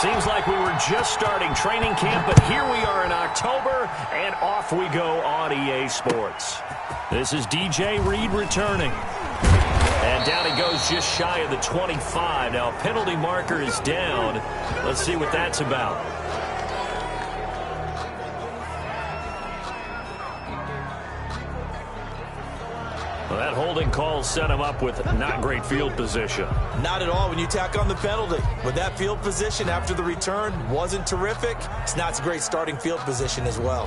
Seems like we were just starting training camp, but here we are in October, and off we go on EA Sports. This is DJ Reed returning. And down he goes just shy of the 25. Now, penalty marker is down. Let's see what that's about. Well, that holding call set him up with not great field position. Not at all when you tack on the penalty. With that field position after the return wasn't terrific, it's not a great starting field position as well.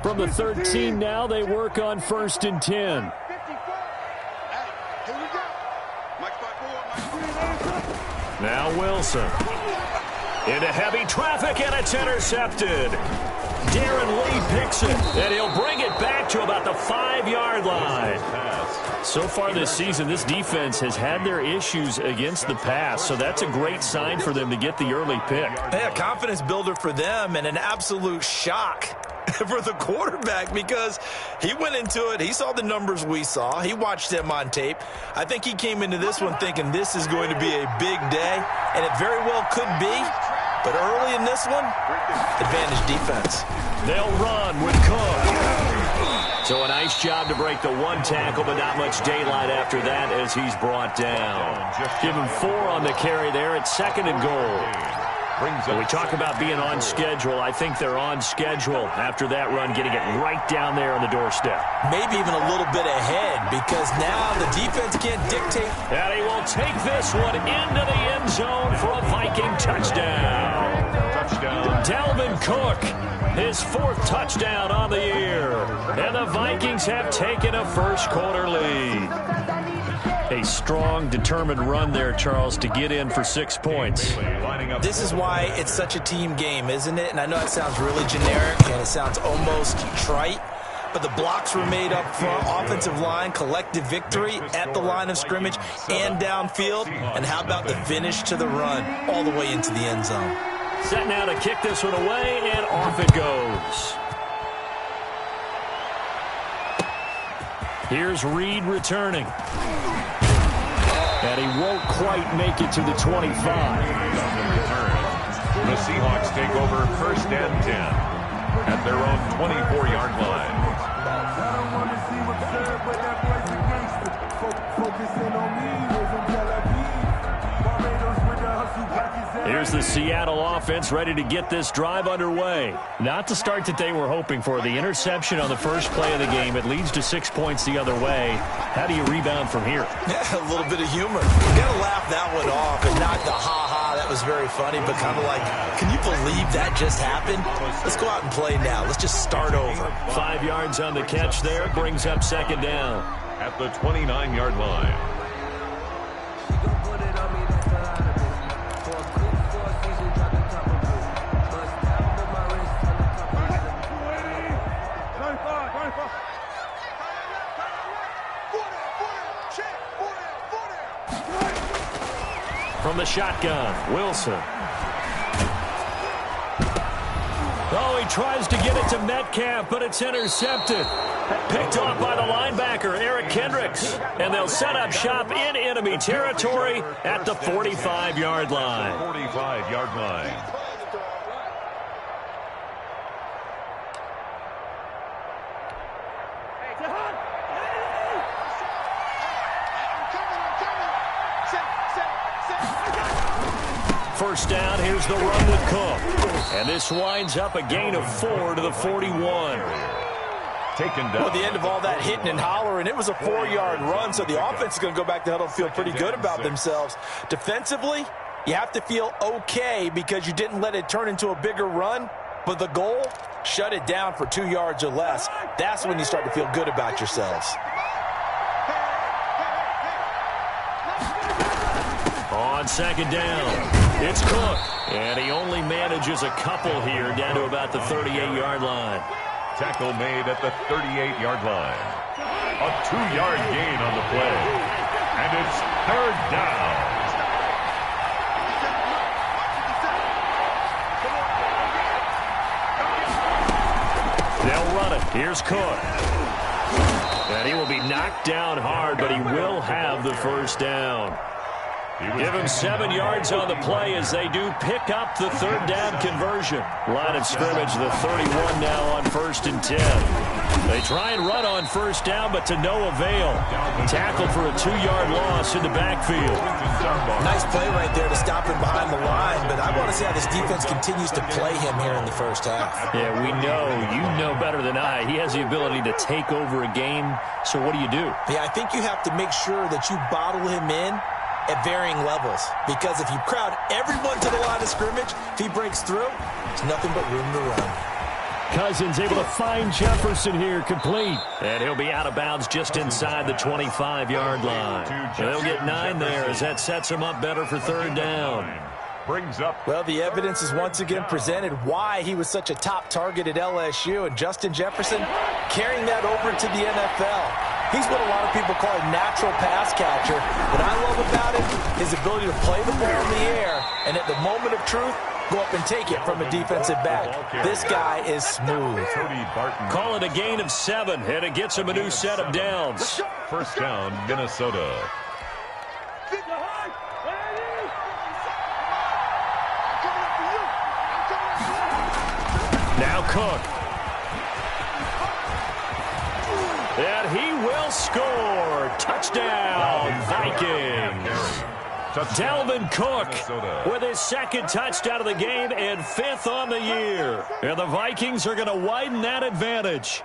From the 13 now, they work on 1st and 10. Now Wilson. Into heavy traffic, and it's intercepted. Darren Lee picks it, and he'll bring it back to about the 5-yard line. So far this season, this defense has had their issues against the pass, so that's a great sign for them to get the early pick. Yeah, confidence builder for them and an absolute shock for the quarterback because he went into it. He saw the numbers we saw. He watched them on tape. I think he came into this one thinking this is going to be a big day, and it very well could be. But early in this one, advantage defense. They'll run with Cook. So a nice job to break the one tackle, but not much daylight after that as he's brought down. Give him 4 on the carry there at 2nd and goal. When we talk about being on schedule, I think they're on schedule after that run, getting it right down there on the doorstep. Maybe even a little bit ahead because now the defense can't dictate. And he will take this one into the end zone for a Viking touchdown. Dalvin Cook, his 4th touchdown on the year. And the Vikings have taken a first-quarter lead. A strong, determined run there, Charles, to get in for 6 points. This is why it's such a team game, isn't it? And I know it sounds really generic and it sounds almost trite, but the blocks were made up front, offensive line, collective victory at the line of scrimmage and downfield. And how about the finish to the run all the way into the end zone? Set now to kick this one away, and off it goes. Here's Reed returning. And he won't quite make it to the 25. The Seahawks take over 1st and 10 at their own 24-yard line. Here's the Seattle offense ready to get this drive underway. Not the start that they were hoping for. The interception on the first play of the game. It leads to 6 points the other way. How do you rebound from here? Yeah, a little bit of humor. You got to laugh that one off and not the ha-ha. That was very funny, but kind of like, can you believe that just happened? Let's go out and play now. Let's just start over. 5 yards on the catch there. Brings up 2nd down. At the 29-yard line. From the shotgun, Wilson. Oh, he tries to get it to Metcalf, but it's intercepted. Picked off by the linebacker, Eric Kendricks. And they'll set up shop in enemy territory at the 45-yard line. 45-yard line. First down, here's the run with Cook. And this winds up a gain of 4 to the 41. Taken down. Well, at the end of all that hitting and hollering, it was a 4-yard run, so the offense is going to go back to huddle and feel pretty good about themselves. Defensively, you have to feel okay because you didn't let it turn into a bigger run, but the goal, shut it down for 2 yards or less. That's when you start to feel good about yourselves. On 2nd down, it's Cook. And he only manages a couple here down to about the 38-yard line. Tackle made at the 38-yard line. A 2-yard gain on the play. And it's 3rd down. Here's Cook. And he will be knocked down hard, but he will have the first down. Give him 7 yards on the play as they do pick up the third down conversion. Line of scrimmage, the 31 now on 1st and 10. They try and run on first down, but to no avail. Tackled for a 2-yard loss in the backfield. Nice play right there to stop him behind the line, but I want to see how this defense continues to play him here in the first half. Yeah, we know. You know better than I. He has the ability to take over a game, so what do? Yeah, I think you have to make sure that you bottle him in at varying levels, because if you crowd everyone to the line of scrimmage, if he breaks through, there's nothing but room to run. Cousins able to find Jefferson here, complete. And he'll be out of bounds just inside the 25-yard line. They'll get 9 there as that sets him up better for third down. Well, the evidence is once again presented why he was such a top target at LSU, and Justin Jefferson carrying that over to the NFL. He's what a lot of people call a natural pass catcher. What I love about him, his ability to play the ball in the air, and at the moment of truth, go up and take it from a defensive back. This guy is smooth. Call it a gain of 7, and it gets him a new set of downs. First down, Minnesota. Now Cook. And he will score. Touchdown, Vikings. Dalvin Cook with his 2nd touchdown of the game and 5th on the year. And the Vikings are going to widen that advantage.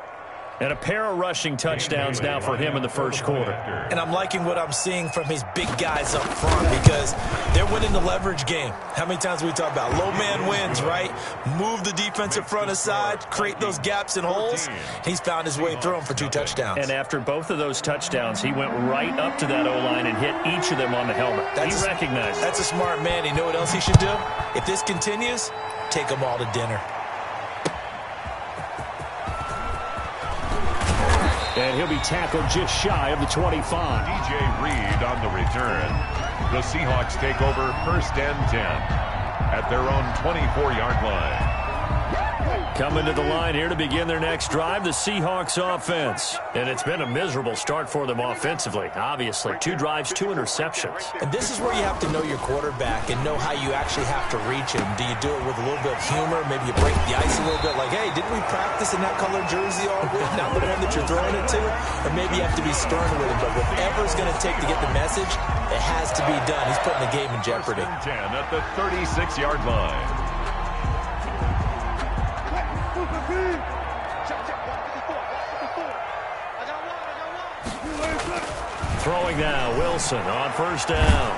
And a pair of rushing touchdowns now for him in the first quarter. And I'm liking what I'm seeing from his big guys up front, because they're winning the leverage game. How many times we talk about low man wins, right? Move the defensive front aside, create those gaps and holes. He's found his way through them for 2 touchdowns. And after both of those touchdowns, he went right up to that O-line and hit each of them on the helmet. He recognized it. That's a smart man. You know what else he should do? If this continues, take them all to dinner. And he'll be tackled just shy of the 25. DJ Reed on the return. The Seahawks take over 1st and 10 at their own 24-yard line. Coming to the line here to begin their next drive, the Seahawks offense. And it's been a miserable start for them offensively, obviously. 2 drives, 2 interceptions. And this is where you have to know your quarterback and know how you actually have to reach him. Do you do it with a little bit of humor? Maybe you break the ice a little bit, like, hey, didn't we practice in that colored jersey all week? Not the one that you're throwing it to? Or maybe you have to be stern with him. But whatever it's going to take to get the message, it has to be done. He's putting the game in jeopardy. 10 at the 36-yard line. Throwing now, Wilson on first down.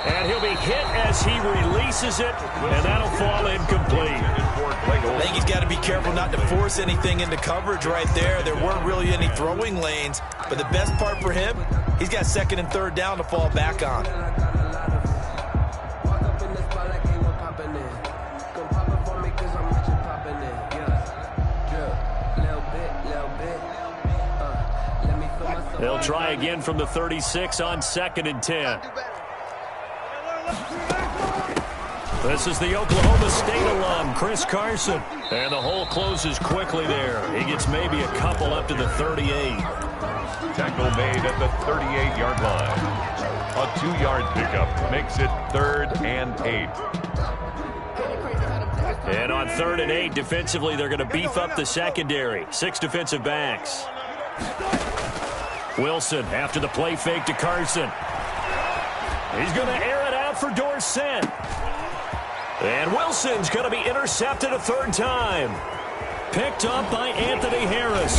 And he'll be hit as he releases it, and that'll fall incomplete. I think he's got to be careful not to force anything into coverage right there. There weren't really any throwing lanes, but the best part for him, he's got 2nd and 3rd down to fall back on. They'll try again from the 36 on 2nd and 10. This is the Oklahoma State alum, Chris Carson. And the hole closes quickly there. He gets maybe a couple up to the 38. Tackle made at the 38-yard line. A 2-yard pickup makes it 3rd and 8. And on 3rd and 8, defensively, they're going to beef up the secondary. 6 defensive backs. Wilson after the play fake to Carson. He's going to air it out for Dorsett. And Wilson's going to be intercepted a 3rd time. Picked up by Anthony Harris.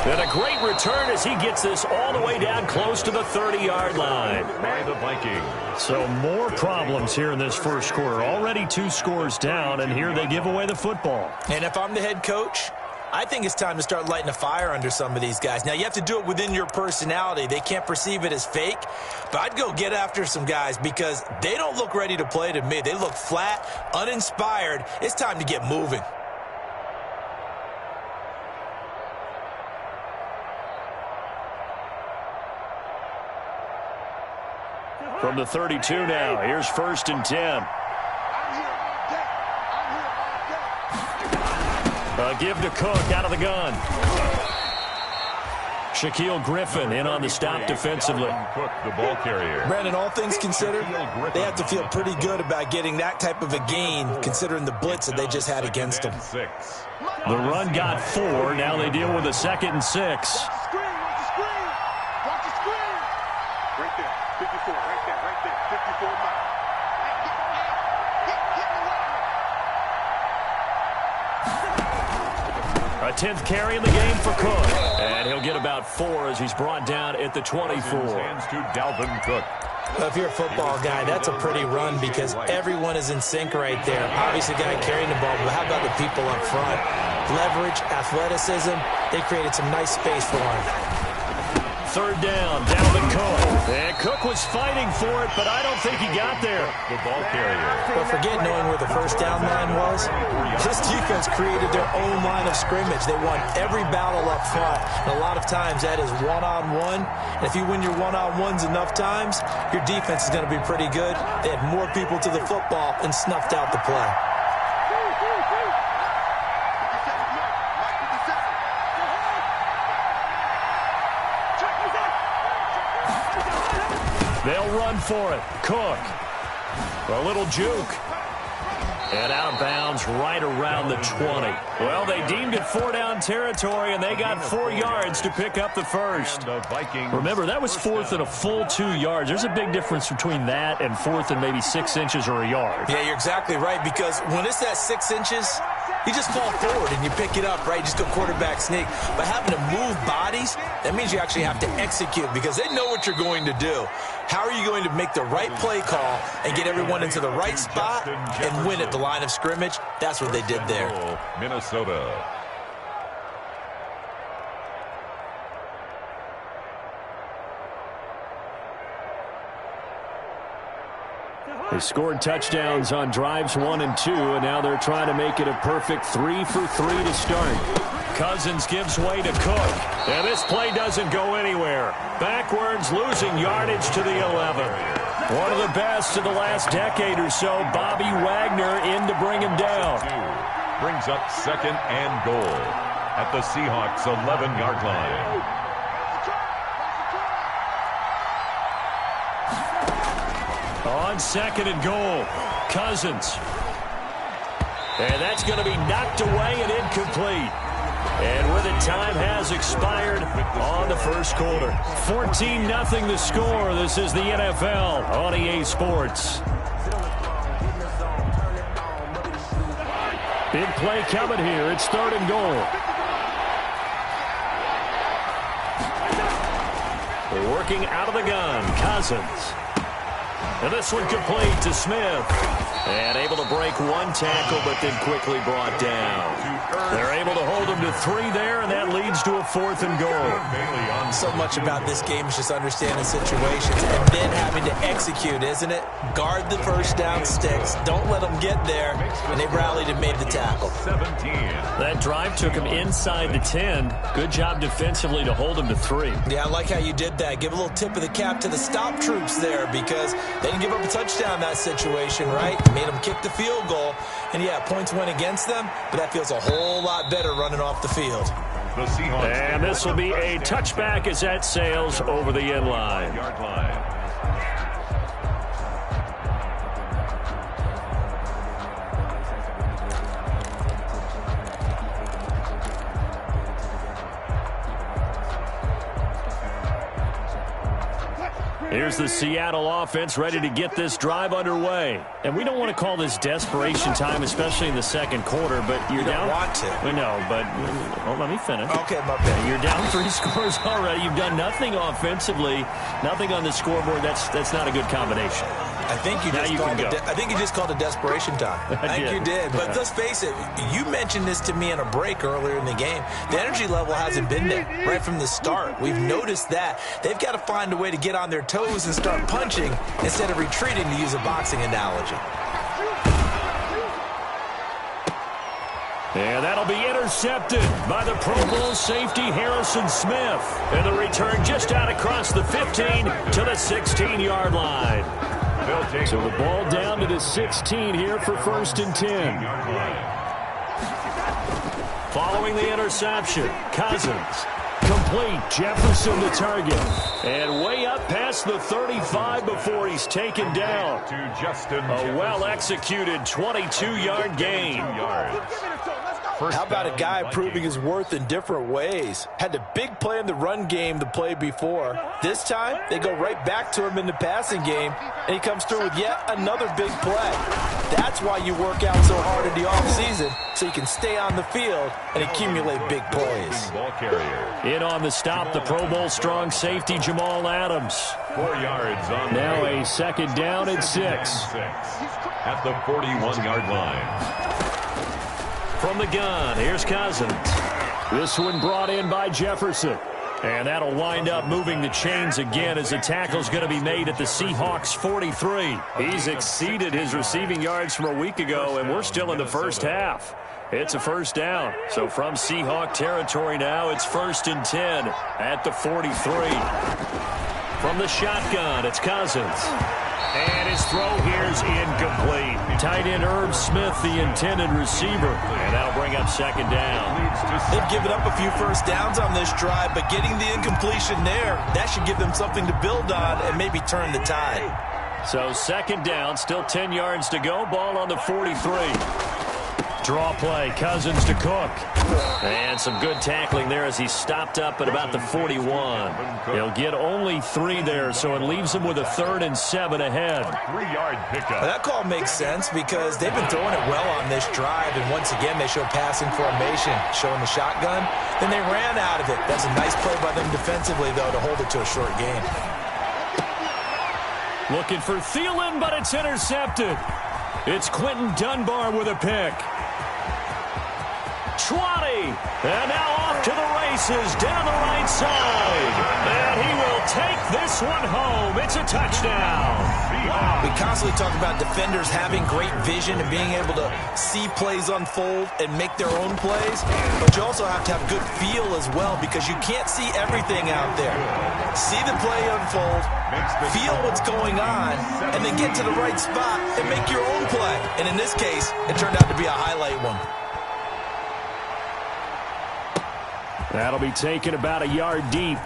And a great return as he gets this all the way down close to the 30-yard line. By the Vikings. So more problems here in this first quarter. Already 2 scores down, and here they give away the football. And if I'm the head coach, I think it's time to start lighting a fire under some of these guys. Now, you have to do it within your personality. They can't perceive it as fake. But I'd go get after some guys because they don't look ready to play to me. They look flat, uninspired. It's time to get moving. From the 32 now, here's 1st and 10. A give to Cook out of the gun. Shaquille Griffin in on the stop defensively. Cook, the ball carrier. Brandon, all things considered, they have to feel pretty good about getting that type of a gain, considering the blitz that they just had against them. The run got 4. Now they deal with a 2nd and 6. Watch the screen. Right there. 54. Right there. 54 miles. A 10th carry in the game for Cook. And he'll get about 4 as he's brought down at the 24. Hands to Dalvin Cook. Well, if you're a football guy, that's a pretty run because everyone is in sync right there. Obviously, the guy carrying the ball, but how about the people up front? Leverage, athleticism, they created some nice space for him. 3rd down, Dalvin Cook. And Cook was fighting for it, but I don't think he got there. The ball carrier. But forget knowing where the first down line was. This defense created their own line of scrimmage. They won every battle up front. And a lot of times that is one-on-one. And if you win your one-on-ones enough times, your defense is going to be pretty good. They had more people to the football and snuffed out the play. They'll run for it. Cook. A little juke. And out of bounds right around the 20. Well, they deemed it 4-down territory, and they got 4 yards to pick up the first. Remember, that was 4th and a full 2 yards. There's a big difference between that and 4th and maybe 6 inches or a yard. Yeah, you're exactly right, because when it's that 6 inches, you just fall forward and you pick it up, right? Just go quarterback sneak. But having to move bodies, that means you actually have to execute because they know what you're going to do. How are you going to make the right play call and get everyone into the right spot and win at the line of scrimmage? That's what they did there. Minnesota. They scored touchdowns on drives 1 and 2, and now they're trying to make it a perfect 3 for 3 to start. Cousins gives way to Cook, and this play doesn't go anywhere. Backwards, losing yardage to the 11. One of the best of the last decade or so, Bobby Wagner in to bring him down. Brings up 2nd and goal at the Seahawks' 11-yard line. On 2nd and goal, Cousins. And that's going to be knocked away and incomplete. And with it, time has expired on the first quarter. 14-0 the score. This is the NFL on EA Sports. Big play coming here. It's 3rd and goal. They're working out of the gun. Cousins. And this one complete to Smith. And able to break 1 tackle, but then quickly brought down. They're able to hold him to 3 there, and that leads to a 4th and goal. So much about this game is just understanding situations and then having to execute, isn't it? Guard the first down sticks. Don't let them get there. And they rallied and made the tackle. 17. That drive took him inside the 10. Good job defensively to hold him to 3. Yeah, I like how you did that. Give a little tip of the cap to the stop troops there because they didn't give up a touchdown in that situation, right? Made them kick the field goal. And, yeah, points went against them, but that feels a whole lot better running off the field. The Seahawks. And this will be a touchback as that sails over the end line. Yard line. Here's the Seattle offense ready to get this drive underway. And we don't want to call this desperation time, especially in the second quarter, but you're down. You don't want to. We know, but let me finish. Okay, my bad. You're down 3 scores already. You've done nothing offensively, nothing on the scoreboard. That's not a good combination. I think you just called it desperation time. I think you did. But let's face it, you mentioned this to me in a break earlier in the game. The energy level hasn't been there right from the start. We've noticed that. They've got to find a way to get on their toes and start punching instead of retreating, to use a boxing analogy. And that'll be intercepted by the Pro Bowl safety Harrison Smith. And the return just out across the 15 to the 16-yard line. So the ball down to the 16 here for 1st and 10. Following the interception, Cousins. Complete. Jefferson the target. And way up past the 35 before he's taken down. To Justin A well-executed 22-yard gain. How about a guy proving his worth in different ways? Had a big play in the run game the play before. This time, they go right back to him in the passing game, and he comes through with yet another big play. That's why you work out so hard in the offseason, so you can stay on the field and accumulate big plays. ball carrier. In on the stop, the Pro Bowl strong safety Jamal Adams. 4 yards on Now the a second down and 6. At the 41-yard line. From the gun, here's Cousins. This one brought in by Jefferson. And that'll wind up moving the chains again as the tackle's going to be made at the Seahawks 43. He's exceeded his receiving yards from a week ago, and we're still in the first half. It's a first down. So from Seahawk territory now, it's 1st and 10 at the 43. From the shotgun, it's Cousins. And his throw here's incomplete. Tight end Irv Smith, the intended receiver. And that'll bring up second down. They've given up a few first downs on this drive, but getting the incompletion there, that should give them something to build on and maybe turn the tide. So second down, still 10 yards to go. Ball on the 43. Draw play, Cousins to Cook. And some good tackling there as he stopped up at about the 41. He'll get only 3 there, so it leaves him with a 3rd and 7 ahead. 3-yard pickup. That call makes sense because they've been throwing it well on this drive, and once again they show passing formation, showing the shotgun. Then they ran out of it. That's a nice play by them defensively, though, to hold it to a short gain. Looking for Thielen, but it's intercepted. It's Quentin Dunbar with a pick. 20, and now off to the races down the right side. And he will take this one home. It's a touchdown. We constantly talk about defenders having great vision and being able to see plays unfold and make their own plays, but you also have to have good feel as well because you can't see everything out there. See the play unfold, feel what's going on, and then get to the right spot and make your own play. And in this case, it turned out to be a highlight one. That'll be taken about a yard deep.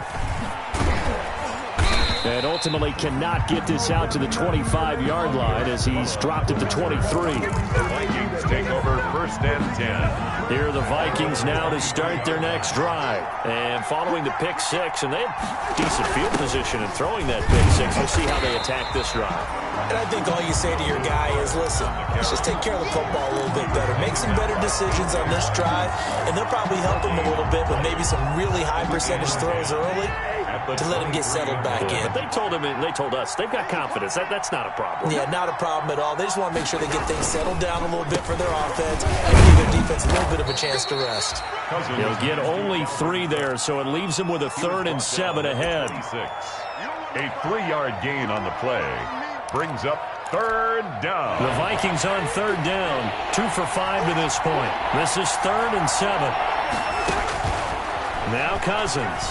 And ultimately cannot get this out to the 25-yard line as he's dropped it to 23. Vikings take over 1st and 10. Here are the Vikings now to start their next drive. And following the pick 6, and they have decent field position in throwing that pick 6. We'll see how they attack this drive. And I think all you say to your guy is, listen, let's just take care of the football a little bit better. Make some better decisions on this drive, and they'll probably help him a little bit with maybe some really high percentage throws early to let him get settled back in. But they told him, and they told us, they've got confidence. That's not a problem. Yeah, not a problem at all. They just want to make sure they get things settled down a little bit for their offense and give their defense a little bit of a chance to rest. He'll get only 3 there, so it leaves him with a 3rd and 7 ahead. A 3-yard gain on the play brings up 3rd down. The Vikings on 3rd down, 2 for 5 to this point. This is 3rd and 7. Now Cousins.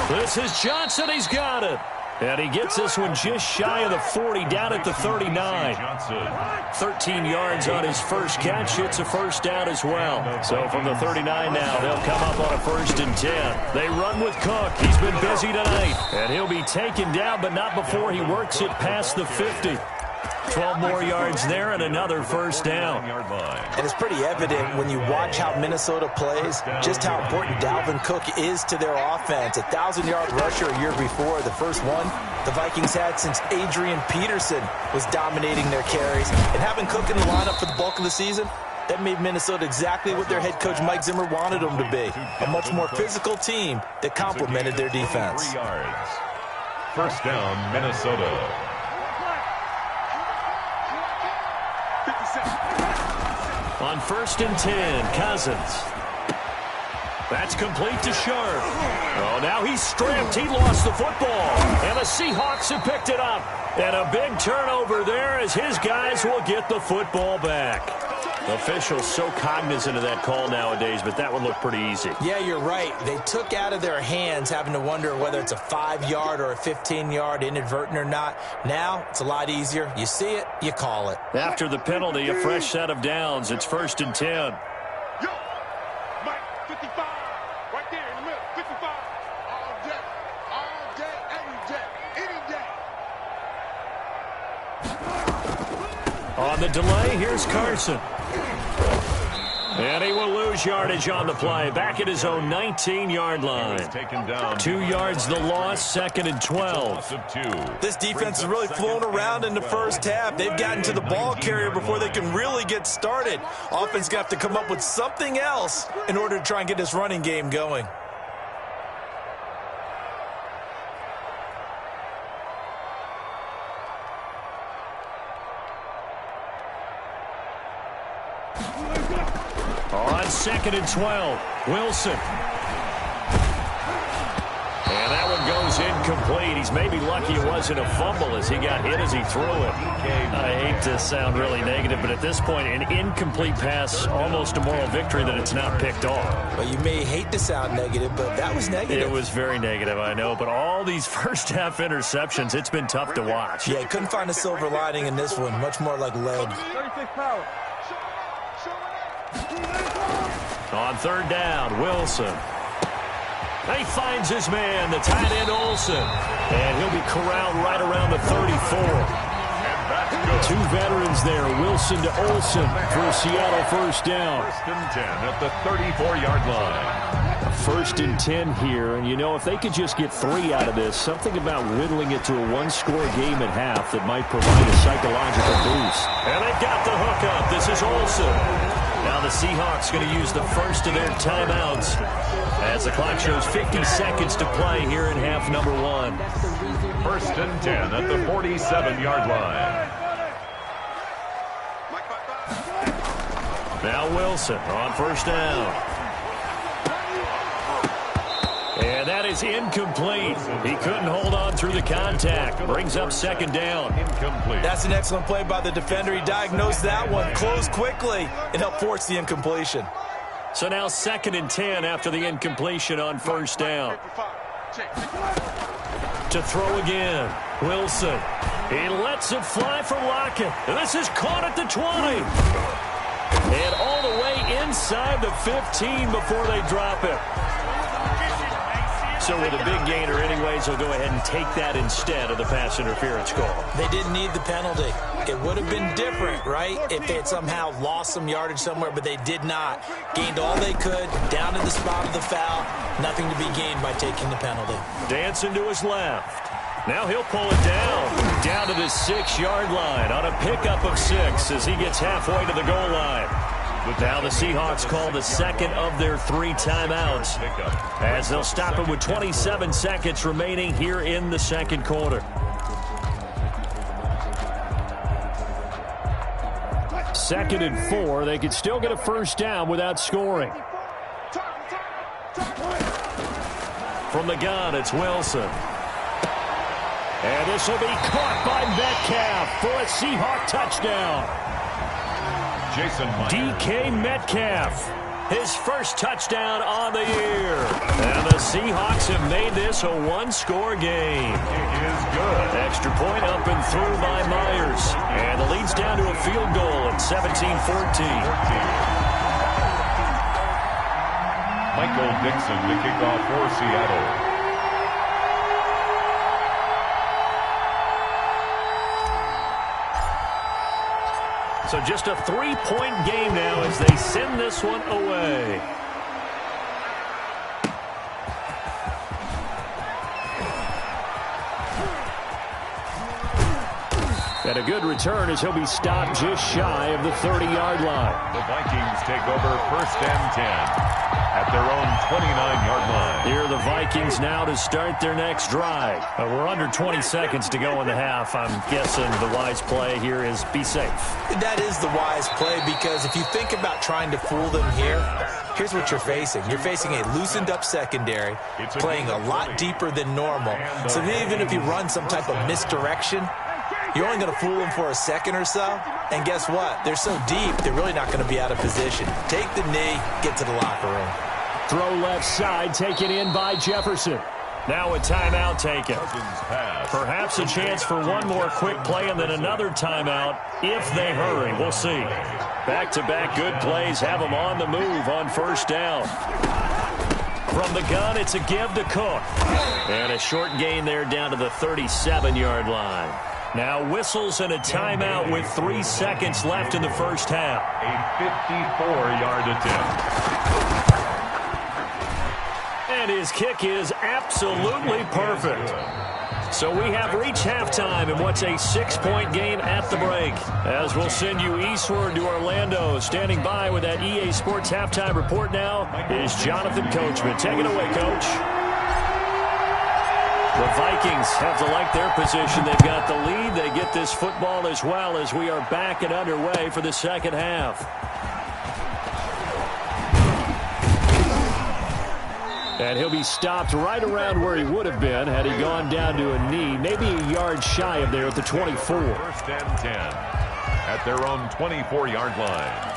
This is Johnson. He's got it. And he gets this one just shy of the 40, down at the 39. 13 yards on his first catch. It's a first down as well. So from the 39 now, they'll come up on a 1st and 10. They run with Cook. He's been busy tonight. And he'll be taken down, but not before he works it past the 50. 12 more yards there and another first down. And it's pretty evident when you watch how Minnesota plays, just how important Dalvin Cook is to their offense. 1,000-yard rusher a year before, the first one the Vikings had since Adrian Peterson was dominating their carries. And having Cook in the lineup for the bulk of the season, that made Minnesota exactly what their head coach Mike Zimmer wanted them to be. A much more physical team that complemented their defense. 3 yards. First down, Minnesota. On 1st and 10, Cousins. That's complete to Sharp. Oh, now he's stripped. He lost the football. And the Seahawks have picked it up. And a big turnover there as his guys will get the football back. Officials so cognizant of that call nowadays, but that one looked pretty easy. Yeah, you're right. They took out of their hands having to wonder whether it's a 5-yard or a 15-yard inadvertent or not. Now, it's a lot easier. You see it, you call it. After the penalty, a fresh set of downs. It's 1st and 10. On the delay, here's Carson. And he will lose yardage on the play. Back at his own 19-yard line. 2 yards the loss, 2nd and 12. This defense has really flown around in the first half. They've gotten to the ball carrier before they can really get started. Offense got to come up with something else in order to try and get this running game going. On 2nd and 12, Wilson. And that one goes incomplete. He's maybe lucky it wasn't a fumble as he got hit as he threw it. I hate to sound really negative, but at this point, an incomplete pass, almost a moral victory that it's not picked off. Well, you may hate to sound negative, but that was negative. It was very negative, I know. But all these first-half interceptions, it's been tough to watch. Yeah, couldn't find a silver lining in this one. Much more like lead. On 3rd down, Wilson. He finds his man, the tight end Olsen. And he'll be corralled right around the 34. 2 veterans there, Wilson to Olsen for a Seattle first down. 1st and 10 at the 34-yard line. 1st and 10 here, and you know, if they could just get 3 out of this, something about whittling it to a 1-score game at half that might provide a psychological boost. And they've got the hookup. This is Olsen. Now the Seahawks going to use the first of their timeouts as the clock shows 50 seconds to play here in half number 1. 1st and 10 at the 47-yard line. Now Wilson on 1st down. And that is incomplete. He couldn't hold on through the contact. Brings up 2nd down. Incomplete. That's an excellent play by the defender. He diagnosed that one, closed quickly, and helped force the incompletion. So now 2nd and 10 after the incompletion on 1st down. To throw again, Wilson. He lets it fly for Lockett. And this is caught at the 20. And all the way inside the 15 before they drop it. So with a big gainer anyways, they'll go ahead and take that instead of the pass interference call. They didn't need the penalty. It would have been different, right, if they had somehow lost some yardage somewhere, but they did not. Gained all they could, down in the spot of the foul. Nothing to be gained by taking the penalty. Dancing to his left. Now he'll pull it down to the 6-yard line on a pickup of 6 as he gets halfway to the goal line. But now the Seahawks call the 2nd of their 3 timeouts as they'll stop it with 27 seconds remaining here in the 2nd quarter. 2nd and 4. They could still get a 1st down without scoring. From the gun, it's Wilson. And this will be caught by Metcalf for a Seahawk touchdown. DK Metcalf, his first touchdown on the year. And the Seahawks have made this a 1-score game. It is good. Extra point up and through by Myers. And the lead's down to a field goal at 17-14. Michael Dixon to kick off for Seattle. So just a 3-point game now as they send this one away. And a good return as he'll be stopped just shy of the 30-yard line. The Vikings take over 1st and 10 at their own 29-yard line. Here are the Vikings now to start their next drive. We're under 20 seconds to go in the half. I'm guessing the wise play here is be safe. That is the wise play because if you think about trying to fool them here, here's what you're facing. You're facing a loosened up secondary, playing a lot deeper than normal. So even if you run some type of misdirection, you're only going to fool them for a second or so. And guess what? They're so deep, they're really not going to be out of position. Take the knee, get to the locker room. Throw left side, taken in by Jefferson. Now a timeout taken. Perhaps a chance for one more quick play and then another timeout if they hurry. We'll see. Back-to-back good plays have them on the move on 1st down. From the gun, it's a give to Cook. And a short gain there down to the 37-yard line. Now whistles and a timeout with 3 seconds left in the first half. A 54-yard attempt. And his kick is absolutely perfect. So we have reached halftime in what's a 6-point game at the break. As we'll send you eastward to Orlando. Standing by with that EA Sports halftime report now is Jonathan Coachman. Take it away, Coach. The Vikings have to like their position. They've got the lead. They get this football as well as we are back and underway for the second half. And he'll be stopped right around where he would have been had he gone down to a knee, maybe a yard shy of there at the 24. First and 10 at their own 24-yard line.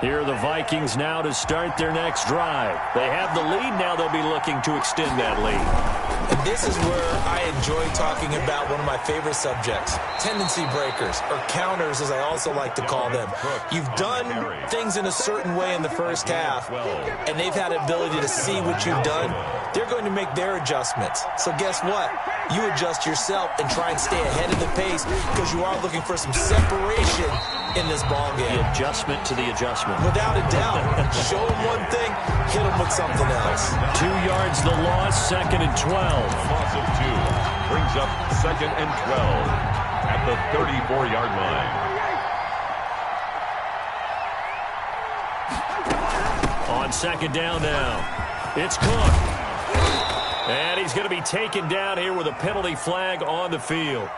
Here are the Vikings now to start their next drive. They have the lead. Now they'll be looking to extend that lead. And this is where I enjoy talking about one of my favorite subjects, tendency breakers, or counters as I also like to call them. You've done things in a certain way in the first half, and they've had the ability to see what you've done. They're going to make their adjustments. So guess what? You adjust yourself and try and stay ahead of the pace because you are looking for some separation in this ball game. The adjustment to the adjustment. Without a doubt. Show them one thing, hit them with something else. 2 yards the loss, 2nd and 12. Loss of 2 brings up 2nd and 12 at the 34-yard line. On 2nd down now, it's Cook. And he's going to be taken down here with a penalty flag on the field.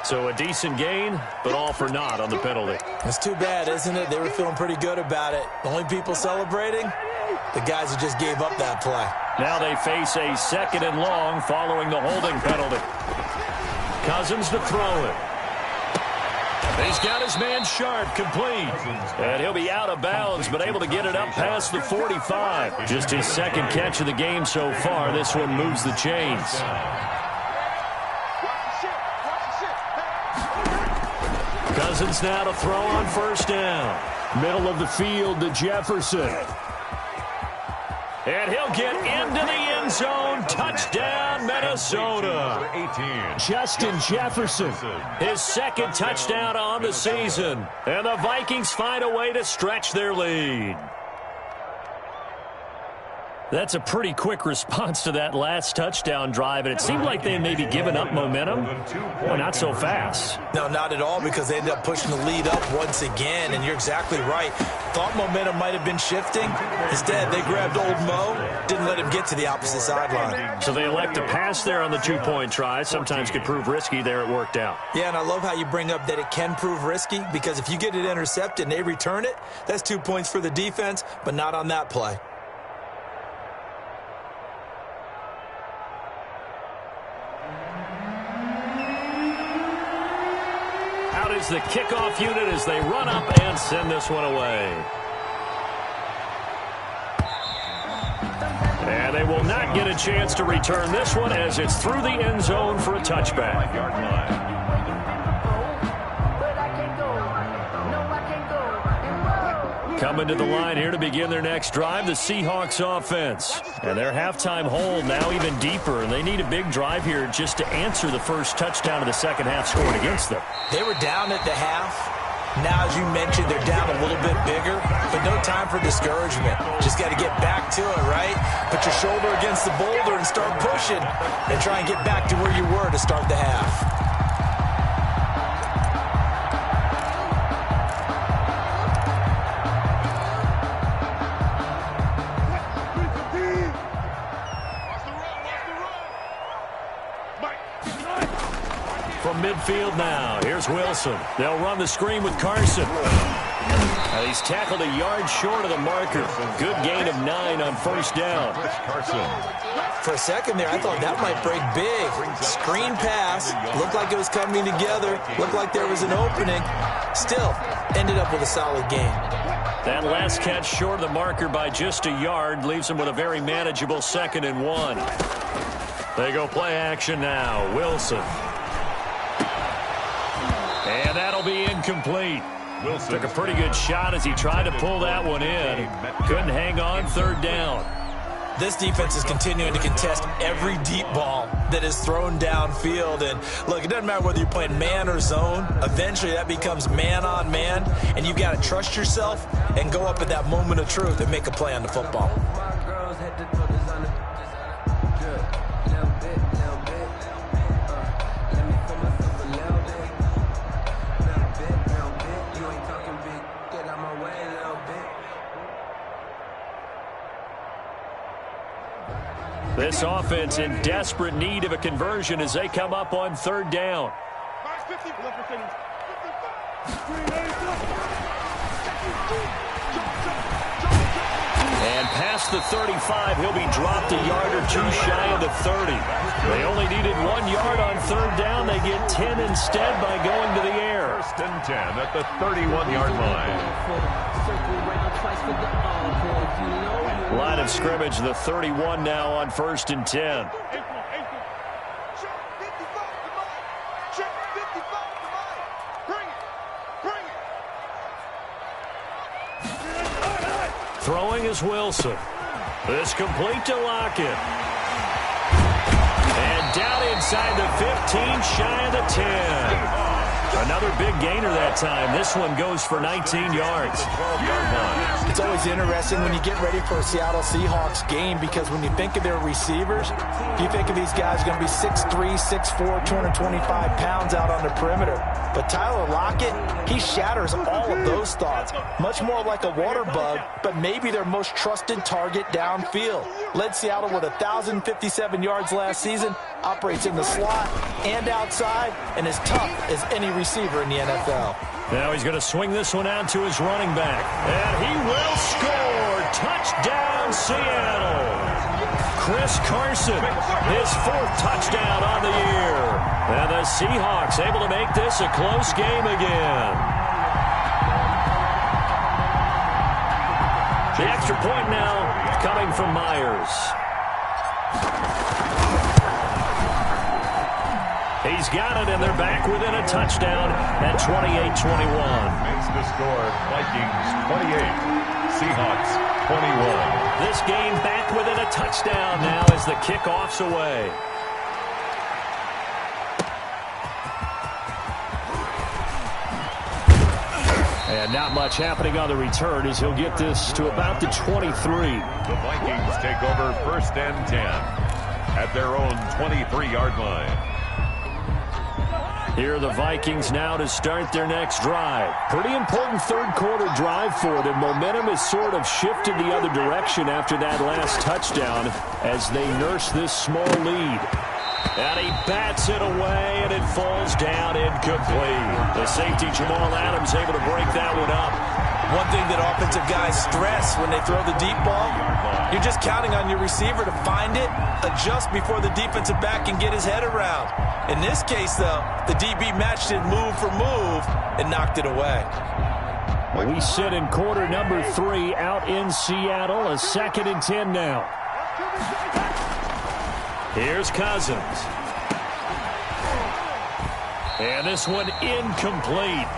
So a decent gain, but all for naught on the penalty. It's too bad, isn't it? They were feeling pretty good about it. The only people celebrating, the guys who just gave up that play. Now they face a 2nd and long following the holding penalty. Cousins to throw it. He's got his man Sharp complete. And he'll be out of bounds, but able to get it up past the 45. Just his 2nd catch of the game so far. This one moves the chains. Cousins now to throw on 1st down. Middle of the field to Jefferson. And he'll get into the end zone. Touchdown, Minnesota. 18. Justin Jefferson, his 2nd touchdown on the season. And the Vikings find a way to stretch their lead. That's a pretty quick response to that last touchdown drive, and it seemed like they may be giving up momentum. Well, not so fast. No, not at all, because they ended up pushing the lead up once again, and you're exactly right. Thought momentum might have been shifting. Instead, they grabbed old Mo, didn't let him get to the opposite sideline. So they elect to pass there on the 2-point try. Sometimes could prove risky. There it worked out. Yeah, and I love how you bring up that it can prove risky, because if you get it intercepted and they return it, that's 2 points for the defense, but not on that play. Is the kickoff unit as they run up and send this one away. And they will not get a chance to return this one as it's through the end zone for a touchback. Coming to the line here to begin their next drive, the Seahawks offense. And their halftime hold now even deeper, and they need a big drive here just to answer the first touchdown of the second half scored against them. They were down at the half. Now, as you mentioned, they're down a little bit bigger, but no time for discouragement. Just got to get back to it, right? Put your shoulder against the boulder and start pushing and try and get back to where you were to start the half. From midfield now, here's Wilson. They'll run the screen with Carson. He's tackled a yard short of the marker. Good gain of 9 on 1st down. Carson. For a second there, I thought that might break big. Screen pass. Looked like it was coming together. Looked like there was an opening. Still, ended up with a solid gain. That last catch short of the marker by just a yard leaves him with a very manageable 2nd and 1. They go play action now. Wilson. And that'll be incomplete. Wilson took a pretty good shot as he tried to pull that one in. Couldn't hang on 3rd down. This defense is continuing to contest every deep ball that is thrown downfield. And look, it doesn't matter whether you're playing man or zone. Eventually that becomes man on man, and you've got to trust yourself and go up at that moment of truth and make a play on the football. This offense in desperate need of a conversion as they come up on third down. And past the 35, he'll be dropped a yard or two shy of the 30. They only needed 1 yard on third down. They get 10 instead by going to the air. First and 10 at the 31-yard line. Line of scrimmage, the 31 now on first and 10. Throwing is Wilson. This complete to Lockett. And down inside the 15, shy of the 10. Another big gainer that time. This one goes for 19 yards. It's always interesting when you get ready for a Seattle Seahawks game, because when you think of their receivers, you think of these guys going to be 6'3", 6'4", 225 pounds out on the perimeter. But Tyler Lockett, he shatters all of those thoughts. Much more like a water bug, but maybe their most trusted target downfield. Led Seattle with 1,057 yards last season, operates in the slot and outside, and as tough as any receiver in the NFL. Now he's going to swing this one out to his running back. And he will score. Touchdown, Seattle. Chris Carson, his 4th touchdown on the year. And the Seahawks able to make this a close game again. The extra point now coming from Myers. He's got it, and they're back within a touchdown at 28-21. Makes the score Vikings 28, Seahawks 21. This game back within a touchdown now as the kickoff's away. And not much happening on the return as he'll get this to about the 23. The Vikings take over first and 10 at their own 23-yard line. Here are the Vikings now to start their next drive. Pretty important third-quarter drive for them. Momentum has sort of shifted the other direction after that last touchdown as they nurse this small lead. And he bats it away, and it falls down incomplete. The safety, Jamal Adams, able to break that one up. One thing that offensive guys stress when they throw the deep ball, you're just counting on your receiver to find it, adjust before the defensive back can get his head around. In this case, though, the DB matched it move for move and knocked it away. We sit in quarter number 3 out in Seattle. A 2nd and 10 now. Here's Cousins. And this one incomplete.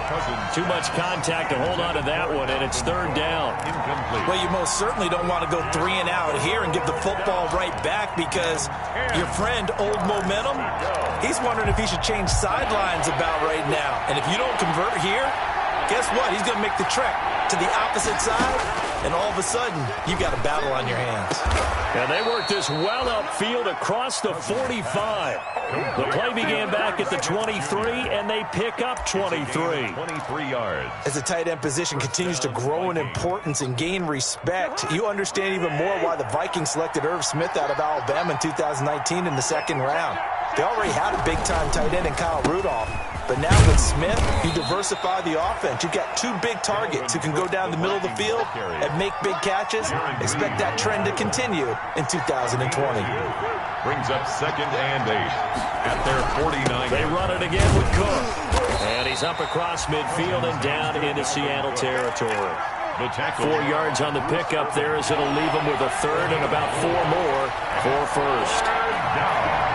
Too much contact to hold on to that one, and it's third down. Incomplete. Well, you most certainly don't want to go 3 and out here and give the football right back, because your friend, Old Momentum, he's wondering if he should change sidelines about right now. And if you don't convert here, guess what? He's going to make the trek to the opposite side, and all of a sudden, you've got a battle on your hands. And they work this well upfield across the 45. The play began back at the 23, and they pick up 23. 23 yards. As the tight end position continues to grow in importance and gain respect, you understand even more why the Vikings selected Irv Smith out of Alabama in 2019 in the 2nd round. They already had a big-time tight end in Kyle Rudolph. But now with Smith, you diversify the offense. You've got 2 big targets who can go down the middle of the field and make big catches. Expect that trend to continue in 2020. Brings up 2nd and 8 at their 49. They run it again with Cook. And he's up across midfield and down into Seattle territory. The tackle. 4 yards on the pickup there as it'll leave him with a 3rd and about 4 more for first. Down.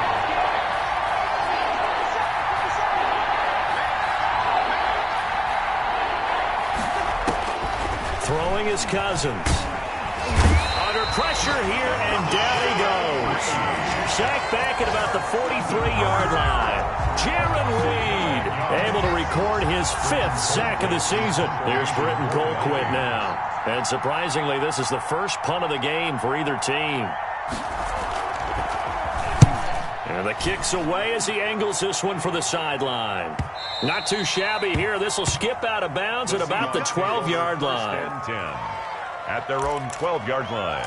Throwing is Cousins. Under pressure here, and down he goes. Sacked back at about the 43-yard line. Jarran Reed able to record his 5th sack of the season. Here's Britton Colquitt now. And surprisingly, this is the first punt of the game for either team. And the kick's away as he angles this one for the sideline. Not too shabby here. This will skip out of bounds at about the 12-yard line. 10 at their own 12-yard line.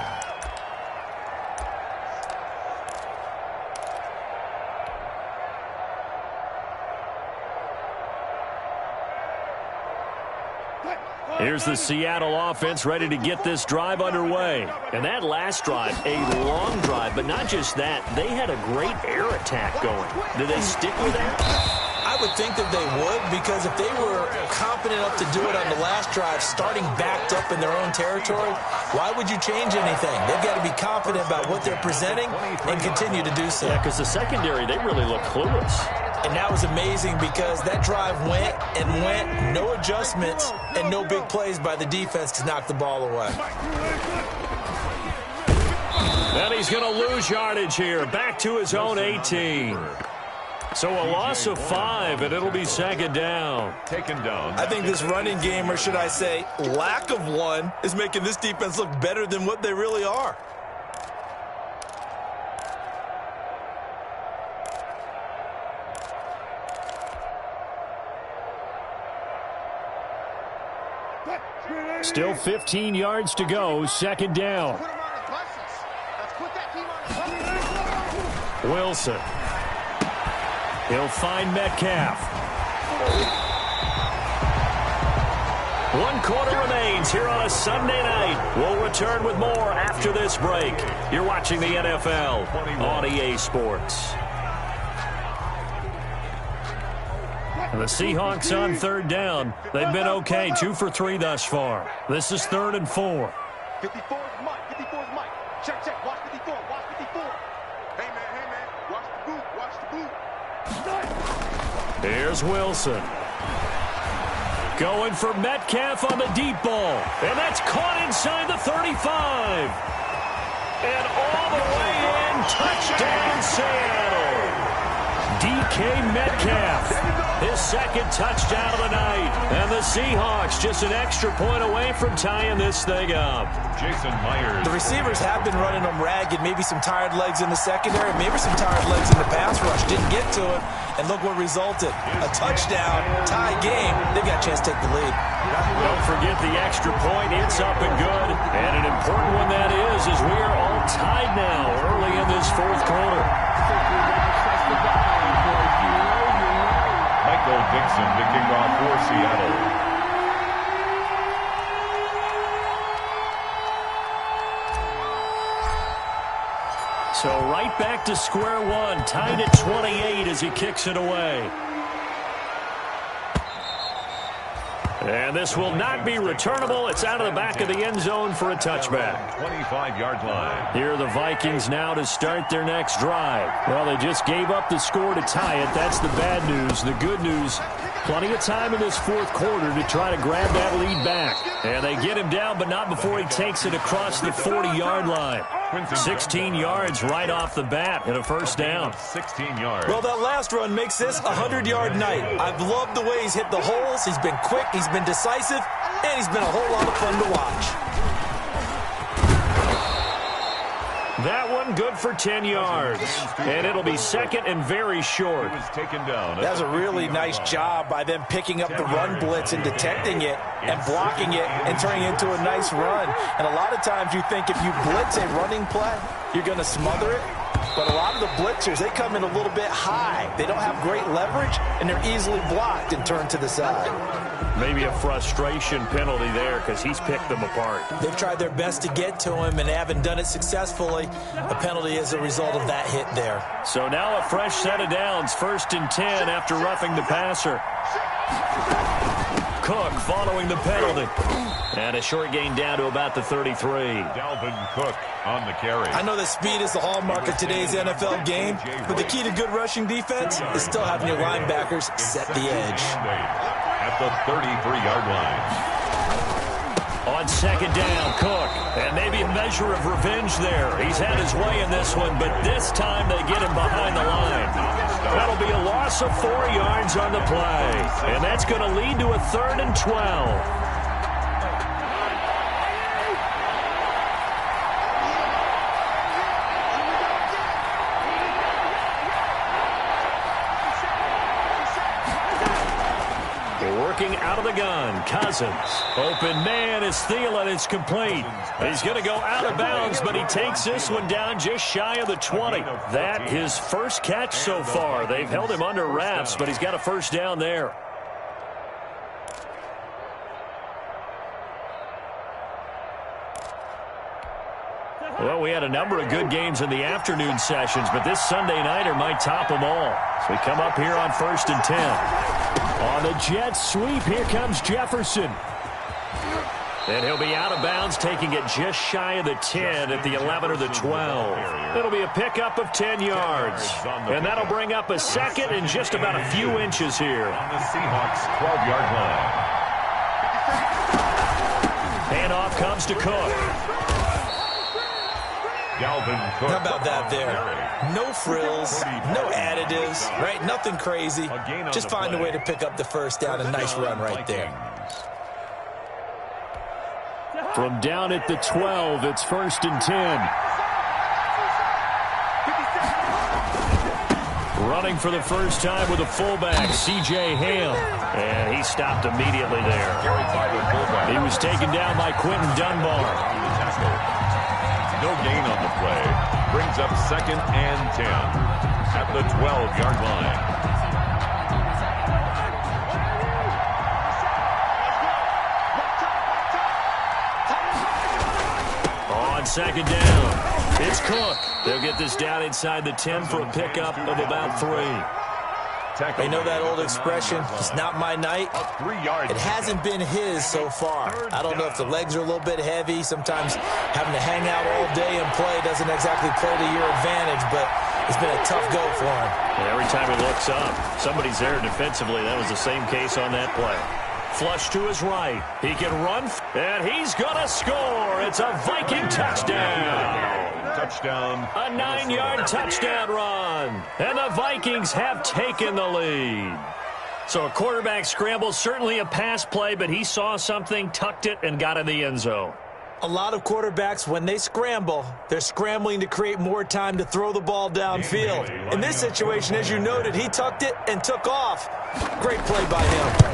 Here's the Seattle offense ready to get this drive underway. And that last drive, a long drive, but not just that. They had a great air attack going. Do they stick with that? I would think that they would, because if they were confident enough to do it on the last drive, starting backed up in their own territory, why would you change anything? They've got to be confident about what they're presenting and continue to do so. Yeah, because the secondary, they really look clueless. And that was amazing because that drive went and went, no adjustments and no big plays by the defense to knock the ball away. And he's going to lose yardage here, back to his own 18. So a loss of 5, and it'll be second down. Taken down. I think this running game, or should I say lack of one, is making this defense look better than what they really are. Still 15 yards to go, second down. Wilson. He'll find Metcalf. 1 quarter remains here on a Sunday night. We'll return with more after this break. You're watching the NFL on EA Sports. And the Seahawks on third down. They've been okay, 2 for 3 thus far. This is 3rd and 4. 54 is Mike. 54 is Mike. Check, check. Watch 54. Watch 54. Hey, man. Watch the boot. Watch the boot. Here's Wilson. Going for Metcalf on the deep ball. And that's caught inside the 35. And all the way in. Touchdown, Seattle. DK Metcalf. His second touchdown of the night. And the Seahawks just an extra point away from tying this thing up. Jason Myers. The receivers have been running them ragged. Maybe some tired legs in the secondary. Maybe some tired legs in the pass rush. Didn't get to it. And look what resulted. A touchdown, tie game. They've got a chance to take the lead. Don't forget the extra point. It's up and good. And an important one that is, as we are all tied now early in this 4th quarter. Michael Dixon to kick off for Seattle. So right back to square one, tied at 28 as he kicks it away. And this will not be returnable. It's out of the back of the end zone for a touchback. 25-yard line. Here are the Vikings now to start their next drive. Well, they just gave up the score to tie it. That's the bad news. The good news, plenty of time in this 4th quarter to try to grab that lead back. And they get him down, but not before he takes it across the 40-yard line. 16 yards right off the bat and a first down. 16 yards. Well, that last run makes this a 100-yard night. I've loved the way he's hit the holes. He's been quick, he's been decisive, and he's been a whole lot of fun to watch. That one good for 10 yards. And it'll be second and very short. He was taken down. That was a really nice job by them picking up the run blitz and detecting it and blocking it and turning it into a nice run. And a lot of times you think if you blitz a running play, you're going to smother it. But a lot of the blitzers, they come in a little bit high. They don't have great leverage, and they're easily blocked and turned to the side. Maybe a frustration penalty there because he's picked them apart. They've tried their best to get to him and haven't done it successfully. A penalty as a result of that hit there. So now a fresh set of downs, 1st and 10 after roughing the passer. Cook following the penalty. And a short gain down to about the 33. Dalvin Cook on the carry. I know that speed is the hallmark of today's NFL game, but the key to good rushing defense is still having your linebackers set the edge. At the 33-yard line. On second down, Cook. And maybe a measure of revenge there. He's had his way in this one, but this time they get him behind the line. That'll be a loss of 4 yards on the play. And that's going to lead to a 3rd and 12. Out of the gun, Cousins. Open man is Thielen. It's complete. He's going to go out of bounds, but he takes this one down just shy of the 20. That his first catch so far. They've held him under wraps, but he's got a first down there. Well, we had a number of good games in the afternoon sessions, but this Sunday nighter might top them all. So we come up here on 1st and 10. On the jet sweep, here comes Jefferson. And he'll be out of bounds, taking it just shy of the 10 at the 11 or the 12. It'll be a pickup of 10 yards. And that'll bring up a second and just about a few inches here. On the Seahawks 12-yard line. Handoff comes to Cook. Dalvin Cook. How about that there? No frills, no additives, right? Nothing crazy. Just find a way to pick up the first down. A nice run right there. From down at the 12, it's 1st and 10. Running for the first time with a fullback, C.J. Ham. And he stopped immediately there. He was taken down by Quentin Dunbar. No gain on the play. Brings up 2nd and 10 at the 12-yard line. On second down, it's Cook. They'll get this down inside the 10 for a pickup of about 3. They know that old expression, it's not my night. It hasn't been his so far. I don't know if the legs are a little bit heavy. Sometimes having to hang out all day and play doesn't exactly play to your advantage, but it's been a tough go for him. And every time he looks up, somebody's there defensively. That was the same case on that play. Flush to his right. He can run, and he's going to score. It's a Viking touchdown. Touchdown. A 9-yard touchdown run. And the Vikings have taken the lead. So a quarterback scramble, certainly a pass play, but he saw something, tucked it, and got in the end zone. A lot of quarterbacks, when they scramble, they're scrambling to create more time to throw the ball downfield. In this situation, as you noted, he tucked it and took off. Great play by him.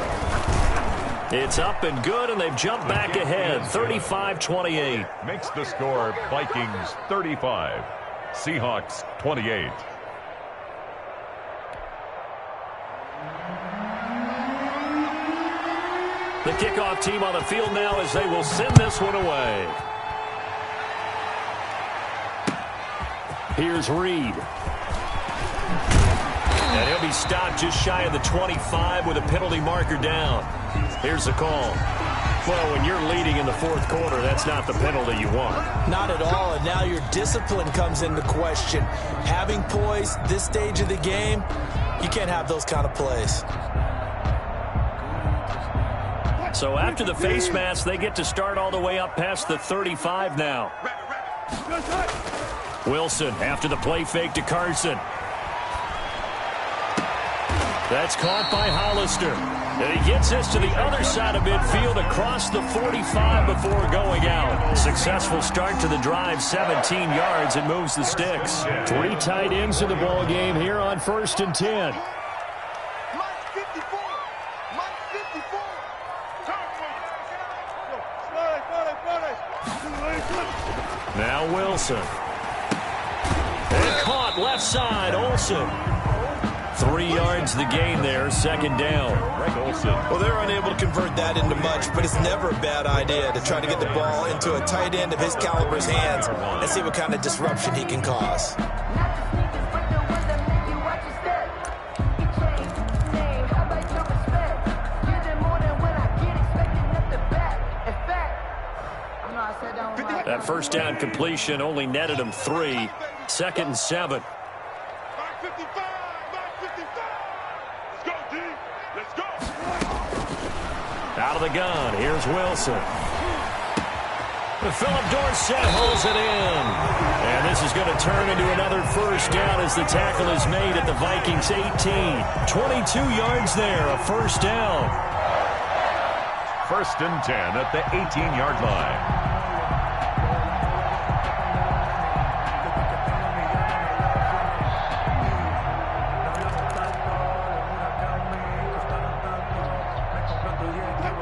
It's up and good, and they've jumped back ahead, 35-28. Makes the score Vikings 35, Seahawks 28. The kickoff team on the field now as they will send this one away. Here's Reed. And he'll be stopped just shy of the 25 with a penalty marker down. Here's the call. Well, when you're leading in the 4th quarter, that's not the penalty you want. Not at all, and now your discipline comes into question. Having poise this stage of the game, you can't have those kind of plays. So after the face mask, they get to start all the way up past the 35 now. Wilson after the play fake to Carson. That's caught by Hollister. And he gets this to the other side of midfield across the 45 before going out. Successful start to the drive, 17 yards, and moves the sticks. 3 tight ends in the ball game here on 1st and 10. Now Wilson. And caught left side, Olsen. 3 yards the gain there, 2nd down. Well, they're unable to convert that into much, but it's never a bad idea to try to get the ball into a tight end of his caliber's hands and see what kind of disruption he can cause. That first down completion only netted him 3. 2nd and 7. Out of the gun, here's Wilson. Philip Dorsett holds it in. And this is going to turn into another first down as the tackle is made at the Vikings 18. 22 yards there, a first down. 1st and 10 at the 18-yard line.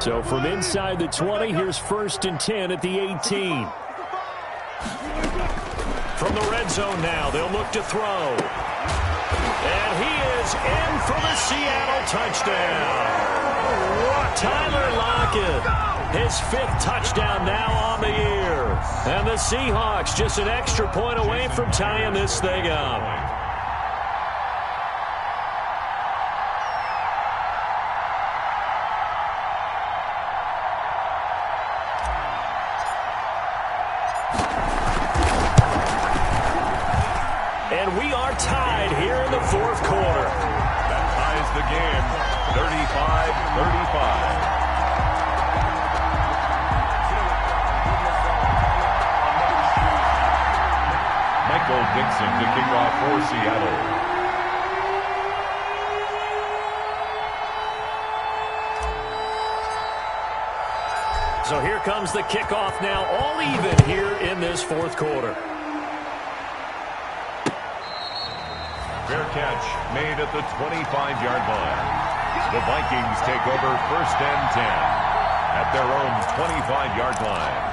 So from inside the 20, here's 1st and 10 at the 18. From the red zone now, they'll look to throw. And he is in for the Seattle touchdown. Tyler Lockett, his 5th touchdown now on the year. And the Seahawks just an extra point away from tying this thing up. And we are tied here in the 4th quarter. That ties the game, 35-35. Michael Dixon to kick off for Seattle. So here comes the kickoff now, all even here in this 4th quarter. Fair catch made at the 25-yard line. The Vikings take over 1st and 10 at their own 25-yard line.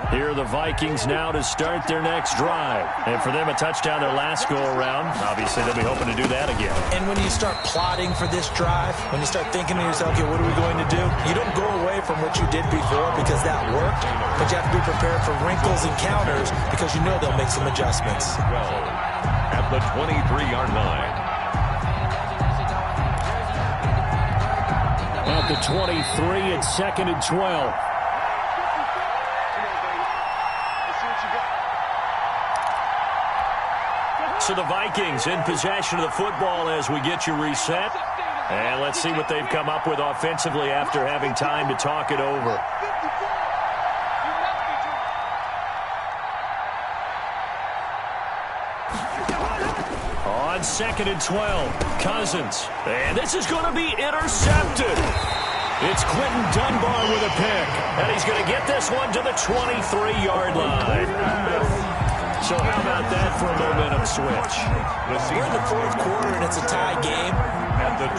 Here are the Vikings now to start their next drive. And for them, a touchdown their last go-around. Obviously, they'll be hoping to do that again. And when you start plotting for this drive, when you start thinking to yourself, okay, what are we going to do? You don't go away from what you did before because that worked, but you have to be prepared for wrinkles and counters because you know they'll make some adjustments. 12 at the 23-yard line. At the 23, it's 2nd and 12. So the Vikings in possession of the football as we get you reset. And let's see what they've come up with offensively after having time to talk it over. On 2nd and 12, Cousins. And this is going to be intercepted. It's Quentin Dunbar with a pick. And he's going to get this one to the 23-yard line. So how about that for a momentum switch? We're in the 4th quarter and it's a tie game.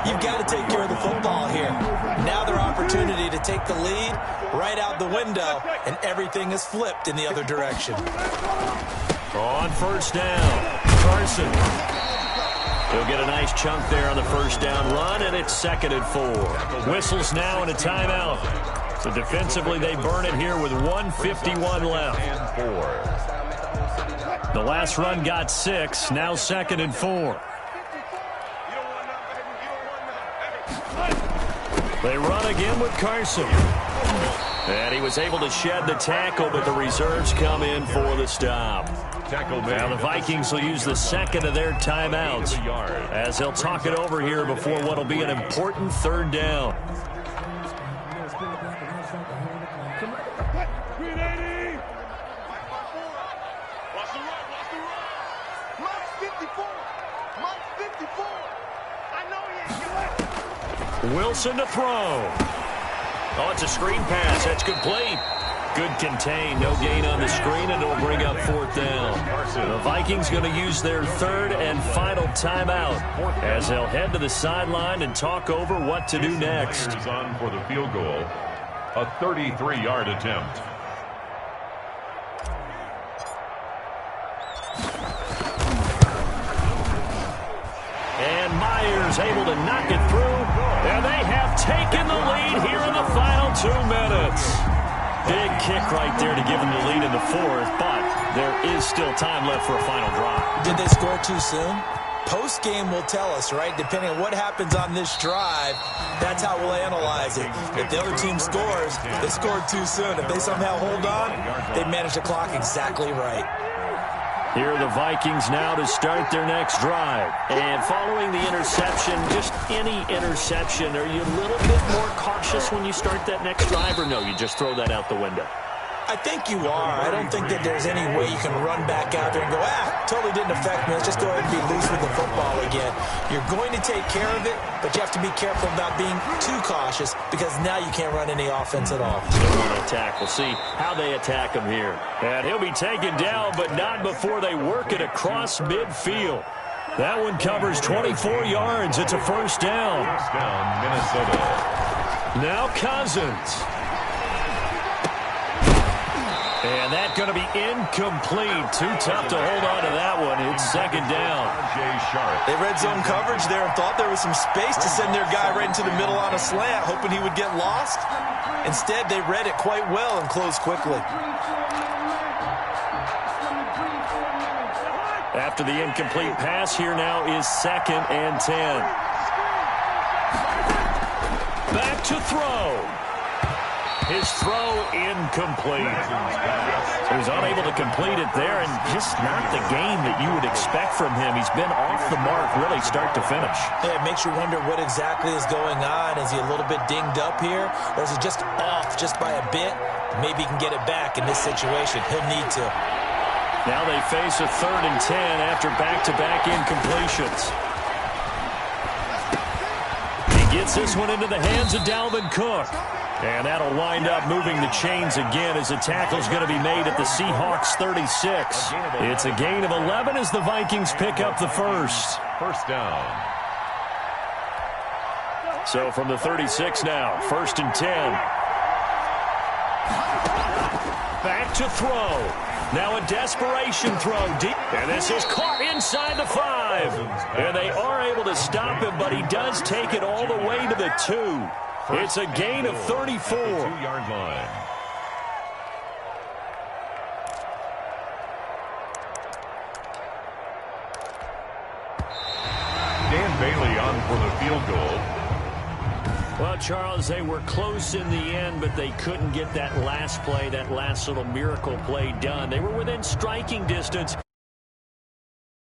You've got to take care of the football here. Now their opportunity to take the lead right out the window, and everything is flipped in the other direction. On 1st down, Carson. He'll get a nice chunk there on the 1st down run, and it's 2nd and 4. Whistles now and a timeout. So defensively, they burn it here with 1:51 left. The last run got 6, now 2nd and 4. They run again with Carson. And he was able to shed the tackle, but the reserves come in for the stop. Now the Vikings will use the 2nd of their timeouts as they'll talk it over here before what will be an important 3rd down. Wilson to throw. Oh, it's a screen pass. That's complete. Good contain. No gain on the screen, and it'll bring up 4th down. The Vikings going to use their 3rd and final timeout as they'll head to the sideline and talk over what to do next. On for the field goal, a 33-yard attempt. And Myers able to knock it through. And they have taken the lead here in the final 2 minutes. Big kick right there to give them the lead in the 4th, but there is still time left for a final drive. Did they score too soon? Post-game will tell us, right? Depending on what happens on this drive, that's how we'll analyze it. If the other team scores, they scored too soon. If they somehow hold on, they manage the clock exactly right. Here are the Vikings now to start their next drive. And following the interception, just any interception, are you a little bit more cautious when you start that next drive, or no, you just throw that out the window? I think you are. I don't think that there's any way you can run back out there and go, totally didn't affect me. Let's just go ahead and be loose with the football again. You're going to take care of it, but you have to be careful about being too cautious because now you can't run any offense at all. They want to attack. We'll see how they attack him here. And he'll be taken down, but not before they work it across midfield. That one covers 24 yards. It's a first down. First down, Minnesota. Now Cousins. And that's going to be incomplete. Too tough to hold on to that one. It's second down. They red zone coverage there and thought there was some space to send their guy right into the middle on a slant, hoping he would get lost. Instead, they read it quite well and closed quickly. After the incomplete pass, here now is 2nd and 10. Back to throw. His throw incomplete. He was unable to complete it there, and just not the game that you would expect from him. He's been off the mark really start to finish. Yeah, it makes you wonder what exactly is going on. Is he a little bit dinged up here, or is he just off just by a bit? Maybe he can get it back in this situation. He'll need to. Now they face a 3rd and 10 after back-to-back incompletions. He gets this one into the hands of Dalvin Cook. And that'll wind up moving the chains again as a tackle's going to be made at the Seahawks 36. It's a gain of 11 as the Vikings pick up the first. First down. So from the 36 now, 1st and 10. Back to throw. Now a desperation throw deep. And this is caught inside the 5. And they are able to stop him, but he does take it all the way to the 2. It's a gain of 34. 2-yard line. Dan Bailey on for the field goal. Well, Charles, they were close in the end, but they couldn't get that last play, that last little miracle play done. They were within striking distance.